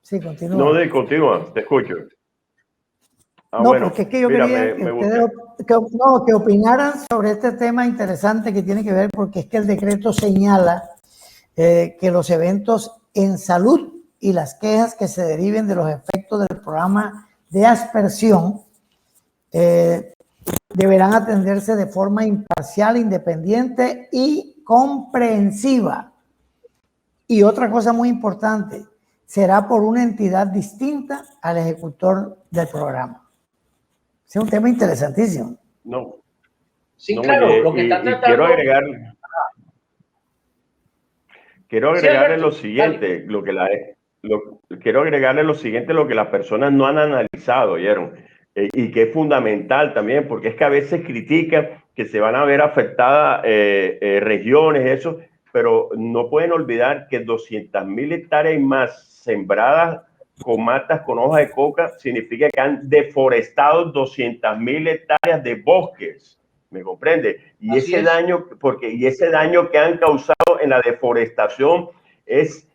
Sí, continúa. No, continúa, te escucho. Bueno, porque es que yo quería que ustedes que opinaran sobre este tema interesante que tiene que ver, porque es que el decreto señala que los eventos en salud y las quejas que se deriven de los efectos del programa de aspersión deberán atenderse de forma imparcial, independiente y comprensiva. Y otra cosa muy importante, será por una entidad distinta al ejecutor del programa. Es un tema interesantísimo. No. Sí, no, claro, lo que está tratando... Quiero agregarle lo siguiente, quiero agregarle lo siguiente, lo que las personas no han analizado, ¿oyeron? Y que es fundamental también, porque es que a veces critican que se van a ver afectadas regiones, eso, pero no pueden olvidar que 200.000 hectáreas y más sembradas con matas con hojas de coca significa que han deforestado 200.000 hectáreas de bosques. ¿Me comprende? Y ese daño que han causado en la deforestación es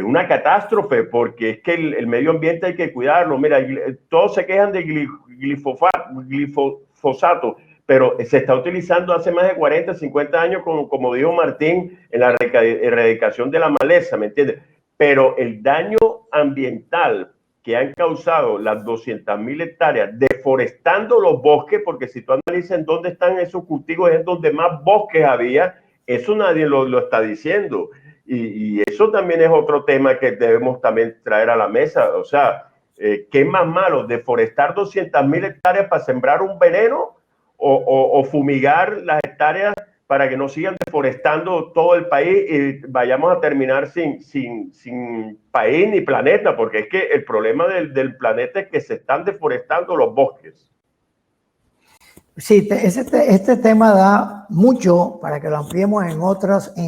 una catástrofe, porque es que el medio ambiente hay que cuidarlo. Mira, todos se quejan de glifosato, pero se está utilizando hace más de 40, 50 años, como dijo Martín, en la erradicación de la maleza, ¿me entiendes? Pero el daño ambiental que han causado las 200.000 hectáreas, deforestando los bosques, porque si tú analizas en dónde están esos cultivos, es donde más bosques había, eso nadie lo está diciendo. Y eso también es otro tema que debemos también traer a la mesa. O sea, ¿qué es más malo? ¿Deforestar 200.000 hectáreas para sembrar un veneno o fumigar las hectáreas para que no sigan deforestando todo el país y vayamos a terminar sin país ni planeta? Porque es que el problema del planeta es que se están deforestando los bosques. Sí, este tema da mucho para que lo ampliemos en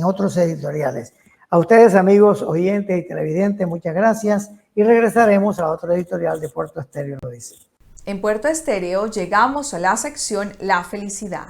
otros editoriales. A ustedes, amigos oyentes y televidentes, muchas gracias y regresaremos a otro editorial de Puerto Estéreo lo dice. En Puerto Estéreo llegamos a la sección La Felicidad.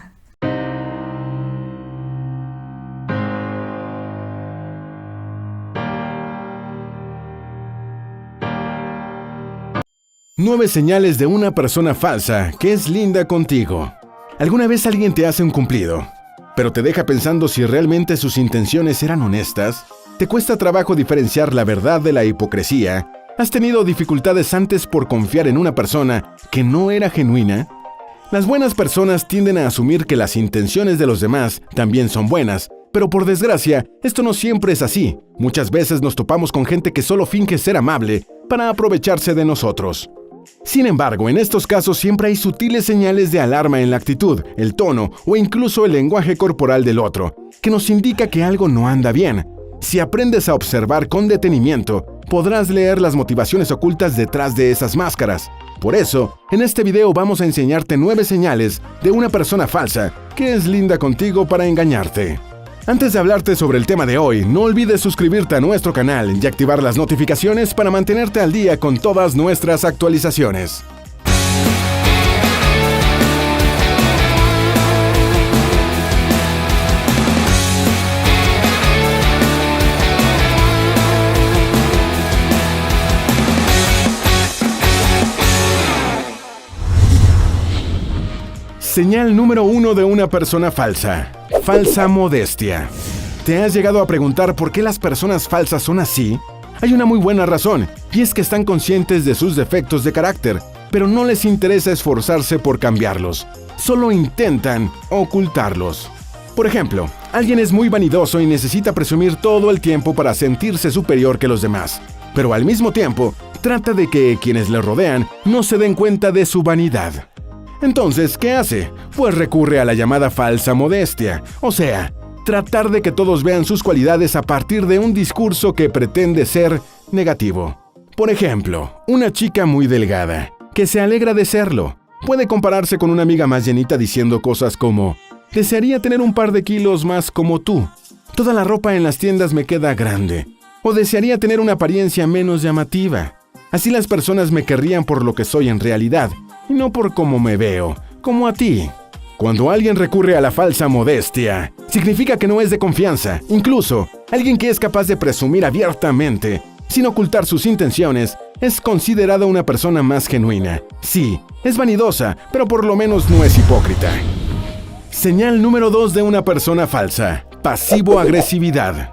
Nueve señales de una persona falsa que es linda contigo. ¿Alguna vez alguien te hace un cumplido, pero te deja pensando si realmente sus intenciones eran honestas? ¿Te cuesta trabajo diferenciar la verdad de la hipocresía? ¿Has tenido dificultades antes por confiar en una persona que no era genuina? Las buenas personas tienden a asumir que las intenciones de los demás también son buenas, pero por desgracia, esto no siempre es así. Muchas veces nos topamos con gente que solo finge ser amable para aprovecharse de nosotros. Sin embargo, en estos casos siempre hay sutiles señales de alarma en la actitud, el tono o incluso el lenguaje corporal del otro, que nos indica que algo no anda bien. Si aprendes a observar con detenimiento, podrás leer las motivaciones ocultas detrás de esas máscaras. Por eso, en este video vamos a enseñarte 9 señales de una persona falsa que es linda contigo para engañarte. Antes de hablarte sobre el tema de hoy, no olvides suscribirte a nuestro canal y activar las notificaciones para mantenerte al día con todas nuestras actualizaciones. Señal número 1 de una persona falsa. Falsa modestia. ¿Te has llegado a preguntar por qué las personas falsas son así? Hay una muy buena razón, y es que están conscientes de sus defectos de carácter, pero no les interesa esforzarse por cambiarlos. Solo intentan ocultarlos. Por ejemplo, alguien es muy vanidoso y necesita presumir todo el tiempo para sentirse superior que los demás, pero al mismo tiempo trata de que quienes le rodean no se den cuenta de su vanidad. Entonces, ¿qué hace? Pues recurre a la llamada falsa modestia, o sea, tratar de que todos vean sus cualidades a partir de un discurso que pretende ser negativo. Por ejemplo, una chica muy delgada, que se alegra de serlo, puede compararse con una amiga más llenita diciendo cosas como: desearía tener un par de kilos más como tú, toda la ropa en las tiendas me queda grande, o desearía tener una apariencia menos llamativa. Así las personas me querrían por lo que soy en realidad, y no por cómo me veo, como a ti. Cuando alguien recurre a la falsa modestia, significa que no es de confianza. Incluso, alguien que es capaz de presumir abiertamente, sin ocultar sus intenciones, es considerada una persona más genuina. Sí, es vanidosa, pero por lo menos no es hipócrita. Señal número 2 de una persona falsa. Pasivo-agresividad.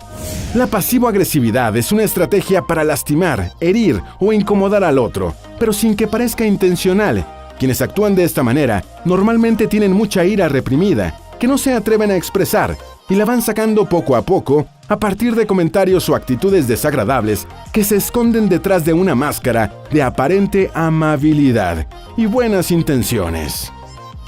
La pasivo-agresividad es una estrategia para lastimar, herir o incomodar al otro, pero sin que parezca intencional. Quienes actúan de esta manera normalmente tienen mucha ira reprimida, que no se atreven a expresar, y la van sacando poco a poco a partir de comentarios o actitudes desagradables que se esconden detrás de una máscara de aparente amabilidad y buenas intenciones.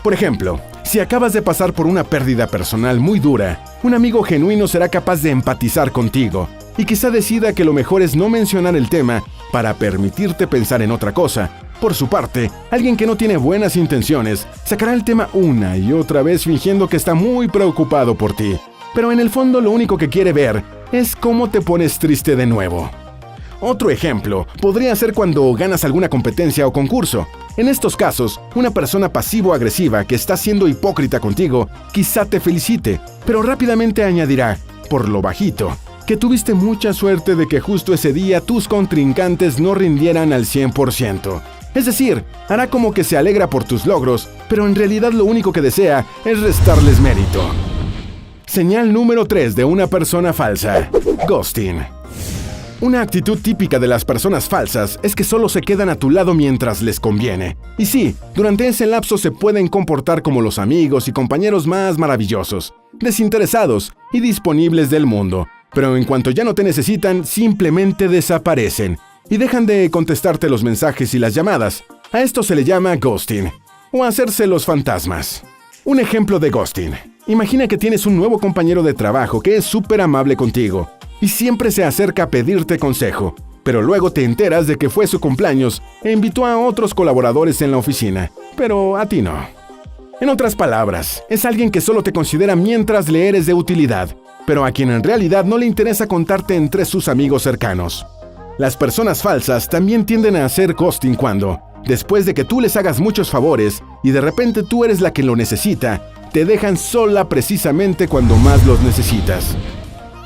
Por ejemplo, si acabas de pasar por una pérdida personal muy dura, un amigo genuino será capaz de empatizar contigo y quizá decida que lo mejor es no mencionar el tema para permitirte pensar en otra cosa. Por su parte, alguien que no tiene buenas intenciones sacará el tema una y otra vez fingiendo que está muy preocupado por ti, pero en el fondo lo único que quiere ver es cómo te pones triste de nuevo. Otro ejemplo podría ser cuando ganas alguna competencia o concurso. En estos casos, una persona pasivo-agresiva que está siendo hipócrita contigo quizá te felicite, pero rápidamente añadirá, por lo bajito, que tuviste mucha suerte de que justo ese día tus contrincantes no rindieran al 100%. Es decir, hará como que se alegra por tus logros, pero en realidad lo único que desea es restarles mérito. Señal número 3 de una persona falsa: ghosting. Una actitud típica de las personas falsas es que solo se quedan a tu lado mientras les conviene. Y sí, durante ese lapso se pueden comportar como los amigos y compañeros más maravillosos, desinteresados y disponibles del mundo. Pero en cuanto ya no te necesitan, simplemente desaparecen y dejan de contestarte los mensajes y las llamadas. A esto se le llama ghosting, o hacerse los fantasmas. Un ejemplo de ghosting: imagina que tienes un nuevo compañero de trabajo que es súper amable contigo y siempre se acerca a pedirte consejo, pero luego te enteras de que fue su cumpleaños e invitó a otros colaboradores en la oficina, pero a ti no. En otras palabras, es alguien que solo te considera mientras le eres de utilidad, pero a quien en realidad no le interesa contarte entre sus amigos cercanos. Las personas falsas también tienden a hacer ghosting cuando, después de que tú les hagas muchos favores y de repente tú eres la que lo necesita, te dejan sola precisamente cuando más los necesitas.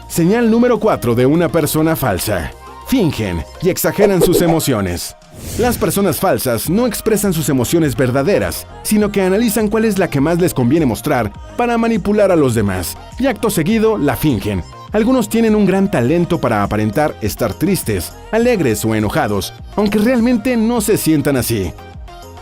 Señal número 4 de una persona falsa: fingen y exageran sus emociones. Las personas falsas no expresan sus emociones verdaderas, sino que analizan cuál es la que más les conviene mostrar para manipular a los demás, y acto seguido la fingen. Algunos tienen un gran talento para aparentar estar tristes, alegres o enojados, aunque realmente no se sientan así.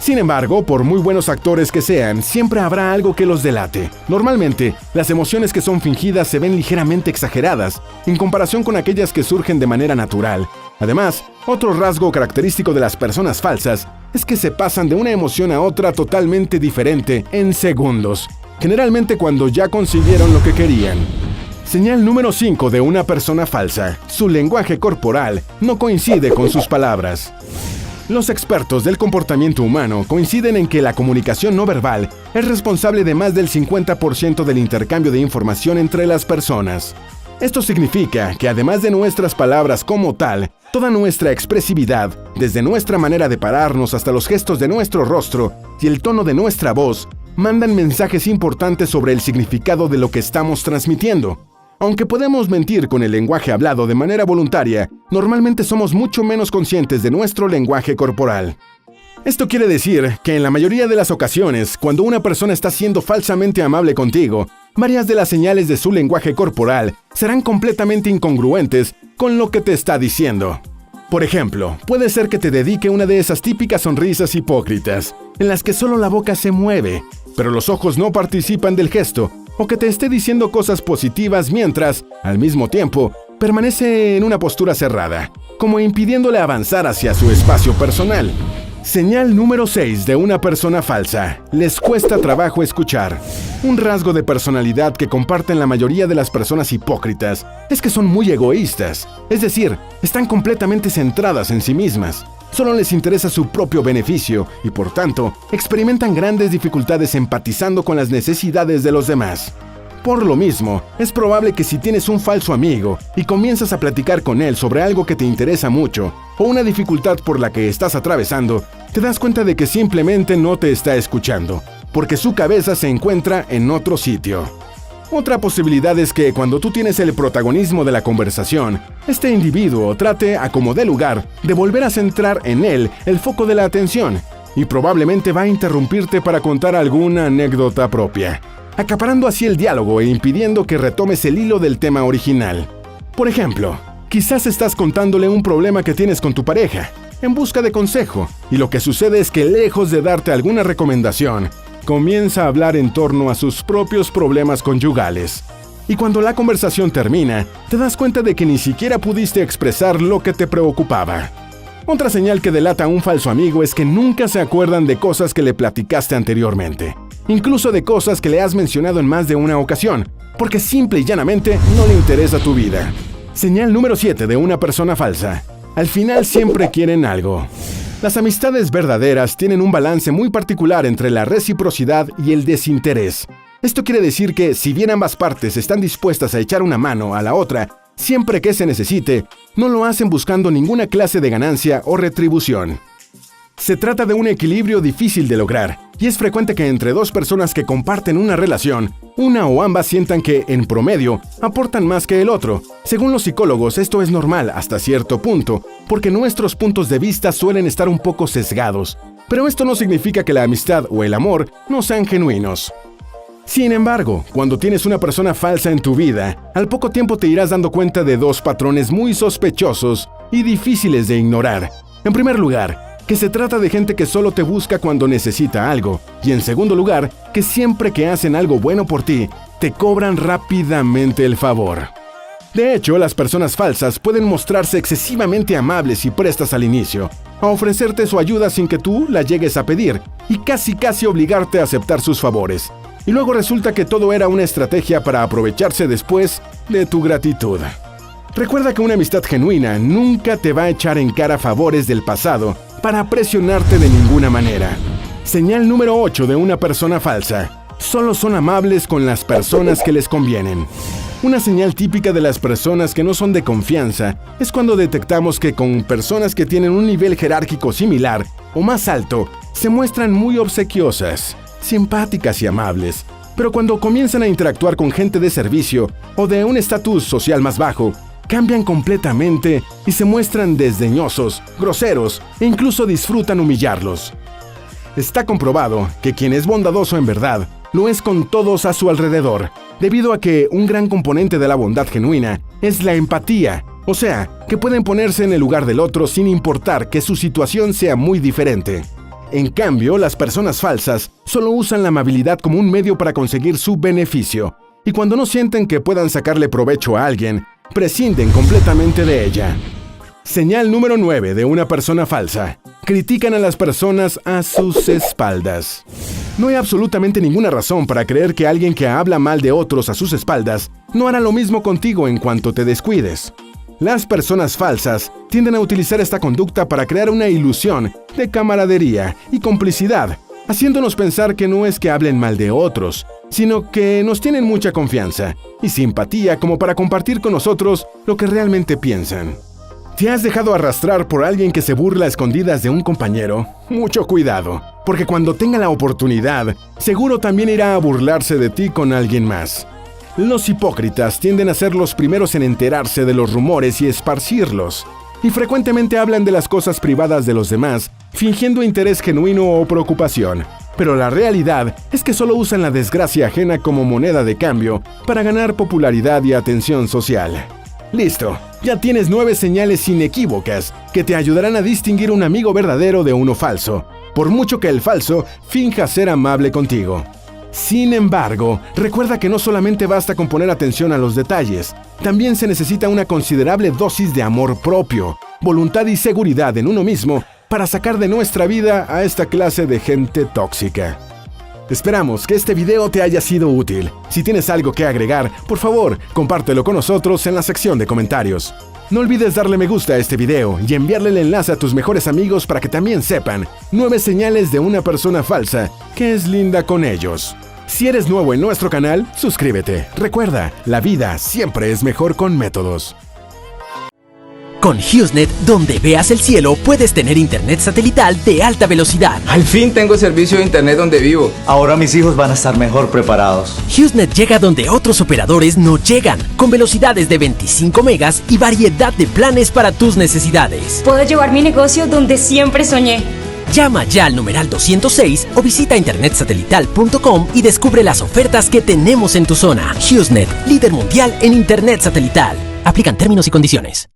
Sin embargo, por muy buenos actores que sean, siempre habrá algo que los delate. Normalmente, las emociones que son fingidas se ven ligeramente exageradas en comparación con aquellas que surgen de manera natural. Además, otro rasgo característico de las personas falsas es que se pasan de una emoción a otra totalmente diferente en segundos, generalmente cuando ya consiguieron lo que querían. Señal número 5 de una persona falsa: su lenguaje corporal no coincide con sus palabras. Los expertos del comportamiento humano coinciden en que la comunicación no verbal es responsable de más del 50% del intercambio de información entre las personas. Esto significa que además de nuestras palabras como tal, toda nuestra expresividad, desde nuestra manera de pararnos hasta los gestos de nuestro rostro y el tono de nuestra voz, mandan mensajes importantes sobre el significado de lo que estamos transmitiendo. Aunque podemos mentir con el lenguaje hablado de manera voluntaria, normalmente somos mucho menos conscientes de nuestro lenguaje corporal. Esto quiere decir que en la mayoría de las ocasiones, cuando una persona está siendo falsamente amable contigo, varias de las señales de su lenguaje corporal serán completamente incongruentes con lo que te está diciendo. Por ejemplo, puede ser que te dedique una de esas típicas sonrisas hipócritas, en las que solo la boca se mueve, pero los ojos no participan del gesto, o que te esté diciendo cosas positivas mientras, al mismo tiempo, permanece en una postura cerrada, como impidiéndole avanzar hacia su espacio personal. Señal número 6 de una persona falsa: les cuesta trabajo escuchar. Un rasgo de personalidad que comparten la mayoría de las personas hipócritas es que son muy egoístas, es decir, están completamente centradas en sí mismas. Solo les interesa su propio beneficio y, por tanto, experimentan grandes dificultades empatizando con las necesidades de los demás. Por lo mismo, es probable que si tienes un falso amigo y comienzas a platicar con él sobre algo que te interesa mucho o una dificultad por la que estás atravesando, te das cuenta de que simplemente no te está escuchando, porque su cabeza se encuentra en otro sitio. Otra posibilidad es que cuando tú tienes el protagonismo de la conversación, este individuo trate, a como dé lugar, de volver a centrar en él el foco de la atención, y probablemente va a interrumpirte para contar alguna anécdota propia, acaparando así el diálogo e impidiendo que retomes el hilo del tema original. Por ejemplo, quizás estás contándole un problema que tienes con tu pareja, en busca de consejo, y lo que sucede es que lejos de darte alguna recomendación, comienza a hablar en torno a sus propios problemas conyugales. Y cuando la conversación termina, te das cuenta de que ni siquiera pudiste expresar lo que te preocupaba. Otra señal que delata a un falso amigo es que nunca se acuerdan de cosas que le platicaste anteriormente, incluso de cosas que le has mencionado en más de una ocasión, porque simple y llanamente no le interesa tu vida. Señal número 7 de una persona falsa. Al final siempre quieren algo. Las amistades verdaderas tienen un balance muy particular entre la reciprocidad y el desinterés. Esto quiere decir que, si bien ambas partes están dispuestas a echar una mano a la otra, siempre que se necesite, no lo hacen buscando ninguna clase de ganancia o retribución. Se trata de un equilibrio difícil de lograr, y es frecuente que entre dos personas que comparten una relación, una o ambas sientan que, en promedio, aportan más que el otro. Según los psicólogos, esto es normal hasta cierto punto, porque nuestros puntos de vista suelen estar un poco sesgados. Pero esto no significa que la amistad o el amor no sean genuinos. Sin embargo, cuando tienes una persona falsa en tu vida, al poco tiempo te irás dando cuenta de dos patrones muy sospechosos y difíciles de ignorar. En primer lugar, que se trata de gente que solo te busca cuando necesita algo, y en segundo lugar, que siempre que hacen algo bueno por ti, te cobran rápidamente el favor. De hecho, las personas falsas pueden mostrarse excesivamente amables y prestas al inicio, a ofrecerte su ayuda sin que tú la llegues a pedir, y casi obligarte a aceptar sus favores. Y luego resulta que todo era una estrategia para aprovecharse después de tu gratitud. Recuerda que una amistad genuina nunca te va a echar en cara favores del pasado para presionarte de ninguna manera. Señal número 8 de una persona falsa. Solo son amables con las personas que les convienen. Una señal típica de las personas que no son de confianza es cuando detectamos que con personas que tienen un nivel jerárquico similar o más alto, se muestran muy obsequiosas, simpáticas y amables, pero cuando comienzan a interactuar con gente de servicio o de un estatus social más bajo, cambian completamente y se muestran desdeñosos, groseros e incluso disfrutan humillarlos. Está comprobado que quien es bondadoso en verdad lo es con todos a su alrededor, debido a que un gran componente de la bondad genuina es la empatía, o sea, que pueden ponerse en el lugar del otro sin importar que su situación sea muy diferente. En cambio, las personas falsas solo usan la amabilidad como un medio para conseguir su beneficio, y cuando no sienten que puedan sacarle provecho a alguien, prescinden completamente de ella. Señal número 9 de una persona falsa. Critican a las personas a sus espaldas. No hay absolutamente ninguna razón para creer que alguien que habla mal de otros a sus espaldas no hará lo mismo contigo en cuanto te descuides. Las personas falsas tienden a utilizar esta conducta para crear una ilusión de camaradería y complicidad, haciéndonos pensar que no es que hablen mal de otros, sino que nos tienen mucha confianza y simpatía como para compartir con nosotros lo que realmente piensan. ¿Te has dejado arrastrar por alguien que se burla a escondidas de un compañero? Mucho cuidado, porque cuando tenga la oportunidad, seguro también irá a burlarse de ti con alguien más. Los hipócritas tienden a ser los primeros en enterarse de los rumores y esparcirlos, y frecuentemente hablan de las cosas privadas de los demás, fingiendo interés genuino o preocupación. Pero la realidad es que solo usan la desgracia ajena como moneda de cambio para ganar popularidad y atención social. Listo, ya tienes 9 señales inequívocas que te ayudarán a distinguir un amigo verdadero de uno falso, por mucho que el falso finja ser amable contigo. Sin embargo, recuerda que no solamente basta con poner atención a los detalles, también se necesita una considerable dosis de amor propio, voluntad y seguridad en uno mismo para sacar de nuestra vida a esta clase de gente tóxica. Esperamos que este video te haya sido útil. Si tienes algo que agregar, por favor, compártelo con nosotros en la sección de comentarios. No olvides darle me gusta a este video y enviarle el enlace a tus mejores amigos para que también sepan 9 señales de una persona falsa que es linda con ellos. Si eres nuevo en nuestro canal, suscríbete. Recuerda, la vida siempre es mejor con métodos. Con HughesNet, donde veas el cielo, puedes tener internet satelital de alta velocidad. Al fin tengo servicio de internet donde vivo. Ahora mis hijos van a estar mejor preparados. HughesNet llega donde otros operadores no llegan, con velocidades de 25 megas y variedad de planes para tus necesidades. Puedo llevar mi negocio donde siempre soñé. Llama ya al numeral 206 o visita internetsatelital.com y descubre las ofertas que tenemos en tu zona. HughesNet, líder mundial en internet satelital. Aplican términos y condiciones.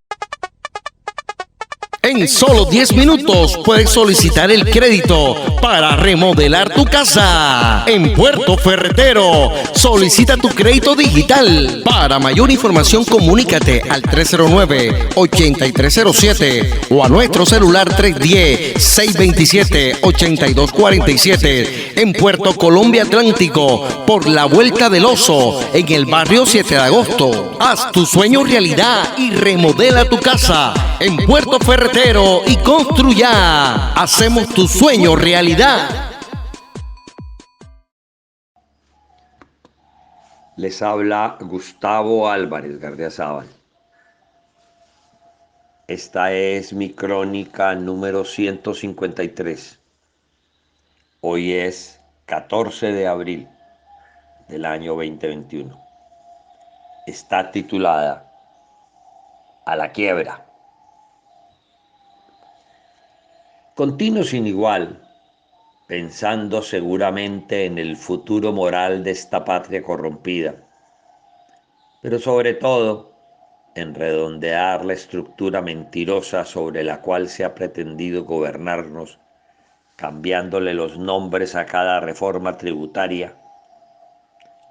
En solo 10 minutos puedes solicitar el crédito para remodelar tu casa. En Puerto Ferretero, solicita tu crédito digital. Para mayor información, comunícate al 309-8307 o a nuestro celular 310-627-8247. En Puerto Colombia Atlántico, por la Vuelta del Oso, en el barrio 7 de agosto. Haz tu sueño realidad y remodela tu casa en Puerto Ferretero y construya. Hacemos tu sueño realidad. Les habla Gustavo Álvarez Gardiazabal. Esta es mi crónica número 153. Hoy es 14 de abril del año 2021. Está titulada A la quiebra. Continuo sin igual, pensando seguramente en el futuro moral de esta patria corrompida, pero sobre todo en redondear la estructura mentirosa sobre la cual se ha pretendido gobernarnos, cambiándole los nombres a cada reforma tributaria.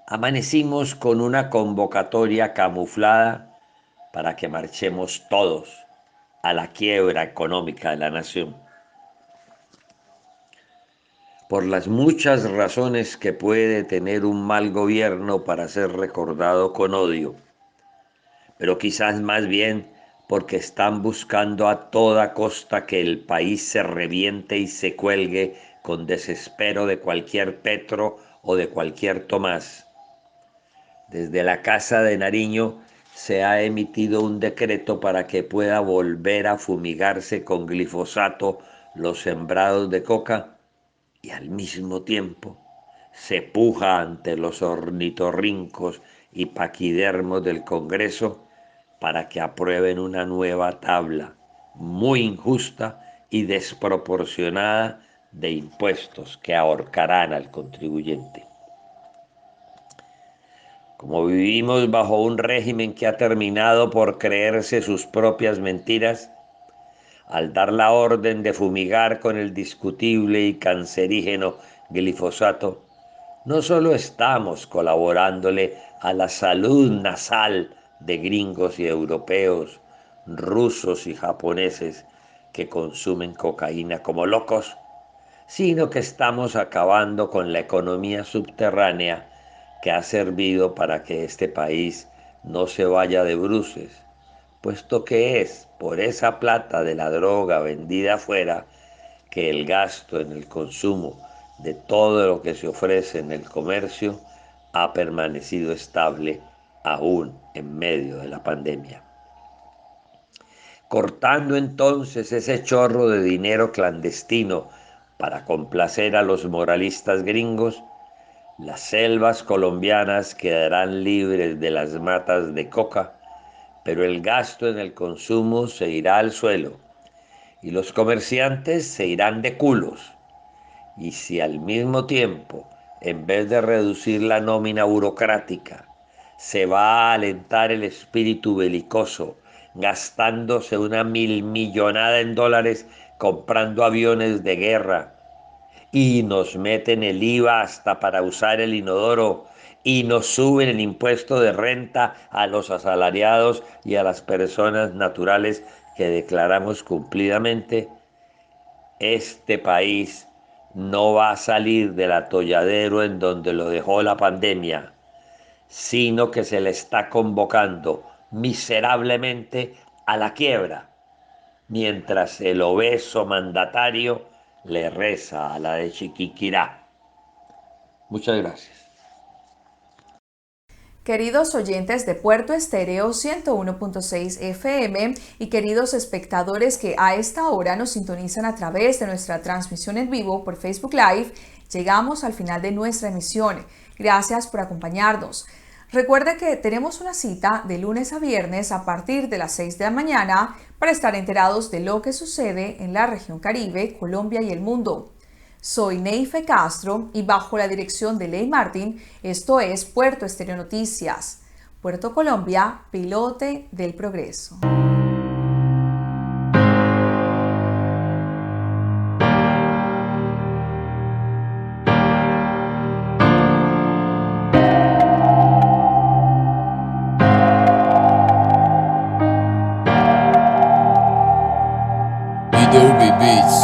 Amanecimos con una convocatoria camuflada para que marchemos todos a la quiebra económica de la nación. Por las muchas razones que puede tener un mal gobierno para ser recordado con odio, pero quizás más bien porque están buscando a toda costa que el país se reviente y se cuelgue con desespero de cualquier Petro o de cualquier Tomás. Desde la Casa de Nariño se ha emitido un decreto para que pueda volver a fumigarse con glifosato los sembrados de coca y al mismo tiempo se puja ante los ornitorrincos y paquidermos del Congreso para que aprueben una nueva tabla muy injusta y desproporcionada de impuestos que ahorcarán al contribuyente. Como vivimos bajo un régimen que ha terminado por creerse sus propias mentiras, al dar la orden de fumigar con el discutible y cancerígeno glifosato, no solo estamos colaborándole a la salud nasal de gringos y europeos, rusos y japoneses que consumen cocaína como locos, sino que estamos acabando con la economía subterránea que ha servido para que este país no se vaya de bruces, puesto que es por esa plata de la droga vendida afuera que el gasto en el consumo de todo lo que se ofrece en el comercio ha permanecido estable aún en medio de la pandemia. Cortando entonces ese chorro de dinero clandestino para complacer a los moralistas gringos, las selvas colombianas quedarán libres de las matas de coca, pero el gasto en el consumo se irá al suelo y los comerciantes se irán de culos. Y si al mismo tiempo, en vez de reducir la nómina burocrática, se va a alentar el espíritu belicoso, gastándose una milmillonada en dólares comprando aviones de guerra, y nos meten el IVA hasta para usar el inodoro, y nos suben el impuesto de renta a los asalariados y a las personas naturales que declaramos cumplidamente, este país no va a salir del atolladero en donde lo dejó la pandemia, sino que se le está convocando miserablemente a la quiebra, mientras el obeso mandatario le reza a la de Chiquiquirá. Muchas gracias. Queridos oyentes de Puerto Estéreo 101.6 FM y queridos espectadores que a esta hora nos sintonizan a través de nuestra transmisión en vivo por Facebook Live, llegamos al final de nuestra emisión. Gracias por acompañarnos. Recuerde que tenemos una cita de lunes a viernes a partir de las 6 de la mañana para estar enterados de lo que sucede en la región Caribe, Colombia y el mundo. Soy Neife Castro y bajo la dirección de Ley Martín, esto es Puerto Estéreo Noticias. Puerto Colombia, pilote del progreso. Ruby Beats.